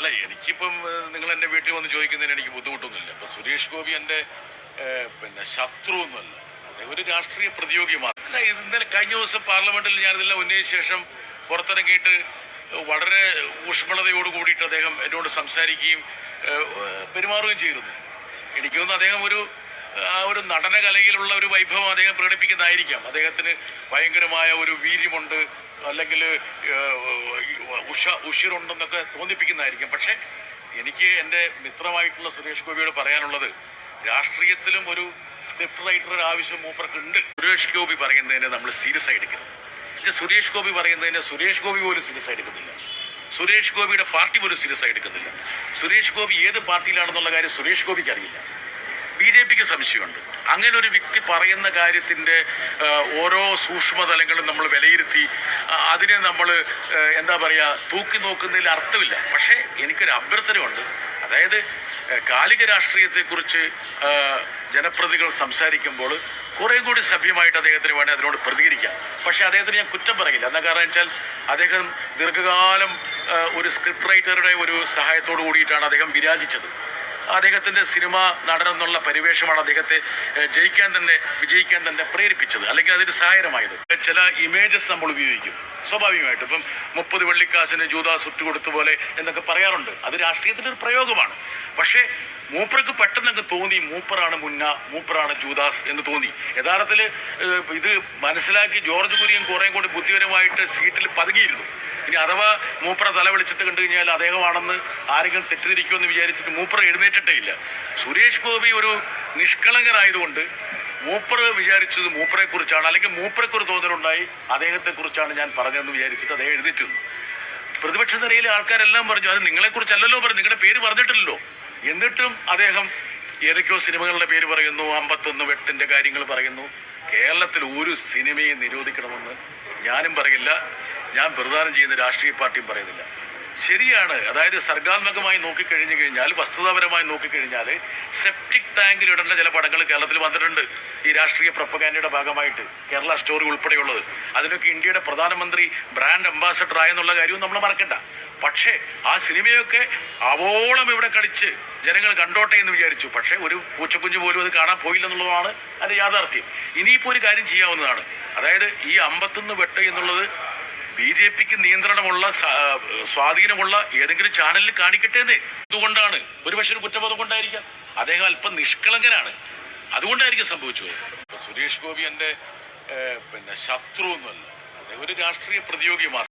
അല്ല, എനിക്കിപ്പം നിങ്ങൾ എൻ്റെ വീട്ടിൽ വന്ന് ചോദിക്കുന്നതിന് എനിക്ക് ബുദ്ധിമുട്ടൊന്നുമില്ല. ഇപ്പം സുരേഷ് ഗോപി എൻ്റെ ശത്രു ഒന്നുമല്ല, അദ്ദേഹം ഒരു രാഷ്ട്രീയ പ്രതിയോഗിയുമാണ്. അല്ല, ഇന്നലെ കഴിഞ്ഞ ദിവസം പാർലമെന്റിൽ ഞാനിതെല്ലാം ഉന്നയിച്ച ശേഷം പുറത്തിറങ്ങിയിട്ട് വളരെ ഊഷ്മളതയോട് കൂടിയിട്ട് അദ്ദേഹം എന്നോട് സംസാരിക്കുകയും പെരുമാറുകയും ചെയ്തിരുന്നു. എനിക്ക് തോന്നുന്നു അദ്ദേഹം ഒരു നടന കലയിലുള്ള ഒരു വൈഭവം അദ്ദേഹം പ്രകടിപ്പിക്കുന്നതായിരിക്കാം. അദ്ദേഹത്തിന് ഭയങ്കരമായ ഒരു വീര്യമുണ്ട്, അല്ലെങ്കിൽ ഉഷിറുണ്ടെന്നൊക്കെ തോന്നിപ്പിക്കുന്നതായിരിക്കും. പക്ഷെ എനിക്ക് എൻ്റെ മിത്രമായിട്ടുള്ള സുരേഷ് ഗോപിയോട് പറയാനുള്ളത്, രാഷ്ട്രീയത്തിലും ഒരു സ്ക്രിപ്റ്റ് റൈറ്റർ ആവശ്യം മൂപ്പർക്കുണ്ട്. സുരേഷ് ഗോപി പറയുന്നതിനെ നമ്മൾ സീരിയസ് ആയി എടുക്കണം. സുരേഷ് ഗോപി പറയുന്നതിനെ സുരേഷ് ഗോപി പോലും സീരിയസ് ആയി എടുക്കുന്നില്ല, സുരേഷ് ഗോപിയുടെ പാർട്ടി പോലും സീരിയസ് ആയി എടുക്കുന്നില്ല. സുരേഷ് ഗോപി ഏത് പാർട്ടിയിലാണെന്നുള്ള കാര്യം സുരേഷ് ഗോപിക്ക് അറിയില്ല, BJPക്ക് സംശയമുണ്ട്. അങ്ങനെ ഒരു വ്യക്തി പറയുന്ന കാര്യത്തിൻ്റെ ഓരോ സൂക്ഷ്മതലങ്ങളും നമ്മൾ വിലയിരുത്തി അതിനെ നമ്മൾ എന്താ പറയുക തൂക്കി നോക്കുന്നതിൽ അർത്ഥമില്ല. പക്ഷേ എനിക്കൊരു അഭ്യർത്ഥനയുണ്ട്. അതായത് കാലിക രാഷ്ട്രീയത്തെക്കുറിച്ച് ജനപ്രതിനിധികൾ സംസാരിക്കുമ്പോൾ കുറേ കൂടി സഭ്യമായിട്ട് അദ്ദേഹത്തിന് വേണ്ടി അതിനോട് പ്രതികരിക്കാം. പക്ഷേ അദ്ദേഹത്തിന് ഞാൻ കുറ്റം പറയില്ല. എന്താ കാരണം വെച്ചാൽ അദ്ദേഹം ദീർഘകാലം ഒരു സ്ക്രിപ്റ്റ് റൈറ്ററുടെ ഒരു സഹായത്തോടു കൂടിയിട്ടാണ് അദ്ദേഹം വിരാജിച്ചത്. അദ്ദേഹത്തിൻ്റെ സിനിമ നടനെന്നുള്ള പരിവേഷമാണ് അദ്ദേഹത്തെ വിജയിക്കാൻ തന്നെ പ്രേരിപ്പിച്ചത്, അല്ലെങ്കിൽ അതിന് സഹായകരമായത്. ചില ഇമേജസ് നമ്മൾ ഉപയോഗിക്കും സ്വാഭാവികമായിട്ട്. ഇപ്പം 30 വെള്ളിക്കാശിന് ജൂദാസ് ഇട്ടുകൊടുത്ത പോലെ എന്നൊക്കെ പറയാറുണ്ട്. അത് രാഷ്ട്രീയത്തിൻ്റെ ഒരു പ്രയോഗമാണ്. പക്ഷേ മൂപ്പർക്ക് പെട്ടെന്നൊക്കെ തോന്നി മൂപ്പറാണ് മൂപ്പറാണ് ജൂദാസ് എന്ന് തോന്നി. യഥാർത്ഥത്തിൽ ഇത് മനസ്സിലാക്കി ജോർജ് കുര്യൻ കുറേ കൂടി ബുദ്ധിപരമായിട്ട് സീറ്റിൽ പതുങ്ങിയിരുന്നു. ഇനി അഥവാ മൂപ്പറ തല വിളിച്ചിട്ട് കണ്ടു കഴിഞ്ഞാൽ അദ്ദേഹമാണെന്ന് ആരെങ്കിലും തെറ്റിദ്ധരിക്കുമെന്ന് വിചാരിച്ചിട്ട് മൂപ്പറ എഴുന്നേറ്റിട്ടേ ഇല്ല. സുരേഷ് ഗോപി ഒരു നിഷ്കളങ്കനായതുകൊണ്ട് മൂപ്പർ വിചാരിച്ചത് മൂപ്പറെ കുറിച്ചാണ്, അല്ലെങ്കിൽ മൂപ്പറക്കൊരു തോന്നലുണ്ടായി അദ്ദേഹത്തെക്കുറിച്ചാണ് ഞാൻ പറഞ്ഞതെന്ന് വിചാരിച്ചിട്ട് അദ്ദേഹം എഴുന്നേറ്റു. പ്രതിപക്ഷ നിരയിലെ ആൾക്കാരെല്ലാം പറഞ്ഞു അത് നിങ്ങളെക്കുറിച്ചല്ലല്ലോ പറഞ്ഞു, നിങ്ങളുടെ പേര് പറഞ്ഞിട്ടില്ലല്ലോ. എന്നിട്ടും അദ്ദേഹം ഏതൊക്കെയോ സിനിമകളുടെ പേര് പറയുന്നു, 51 വെട്ടിൻ്റെ കാര്യങ്ങൾ പറയുന്നു. കേരളത്തിൽ ഒരു സിനിമയെ നിരോധിക്കണമെന്ന് ഞാനും പറയില്ല, ഞാൻ പ്രദാനം ചെയ്യുന്ന രാഷ്ട്രീയ പാർട്ടിയും പറയുന്നില്ല. ശരിയാണ്, അതായത് സർഗാത്മകമായി നോക്കിക്കഴിഞ്ഞു കഴിഞ്ഞാൽ, വസ്തുതാപരമായി നോക്കിക്കഴിഞ്ഞാൽ സെപ്റ്റിക് ടാങ്കിൽ ഇടേണ്ട ചില പടങ്ങൾ കേരളത്തിൽ വന്നിട്ടുണ്ട് ഈ രാഷ്ട്രീയ പ്രൊപ്പഗാൻഡയുടെ ഭാഗമായിട്ട്, കേരള സ്റ്റോറി ഉൾപ്പെടെയുള്ളത്. അതിനൊക്കെ ഇന്ത്യയുടെ പ്രധാനമന്ത്രി ബ്രാൻഡ് അംബാസഡർ ആയെന്നുള്ള കാര്യവും നമ്മൾ മറക്കണ്ട. പക്ഷേ ആ സിനിമയൊക്കെ അവോളം ഇവിടെ കളിച്ച് ജനങ്ങൾ കണ്ടോട്ടെ എന്ന് വിചാരിച്ചു. പക്ഷേ ഒരു പൂച്ചക്കുഞ്ഞ് പോലും അത് കാണാൻ പോയില്ലെന്നുള്ളതാണ് അതിൻ്റെ യാഥാർത്ഥ്യം. ഇനിയിപ്പോൾ ഒരു കാര്യം ചെയ്യാവുന്നതാണ്. അതായത് ഈ 51 വെട്ട് എന്നുള്ളത് BJPക്ക് നിയന്ത്രണമുള്ള സ്വാധീനമുള്ള ഏതെങ്കിലും ചാനലിൽ കാണിക്കട്ടെ എന്ന്. അതുകൊണ്ടാണ് ഒരുപക്ഷെ ഒരു കുറ്റബോധം കൊണ്ടായിരിക്കാം. അദ്ദേഹം അല്പം നിഷ്കളങ്കനാണ്, അതുകൊണ്ടായിരിക്കും സംഭവിച്ചത്. സുരേഷ് ഗോപി എൻ്റെ ശത്രു ഒന്നുമല്ല, അദ്ദേഹം ഒരു രാഷ്ട്രീയ പ്രതിയോഗിയുമാണ്.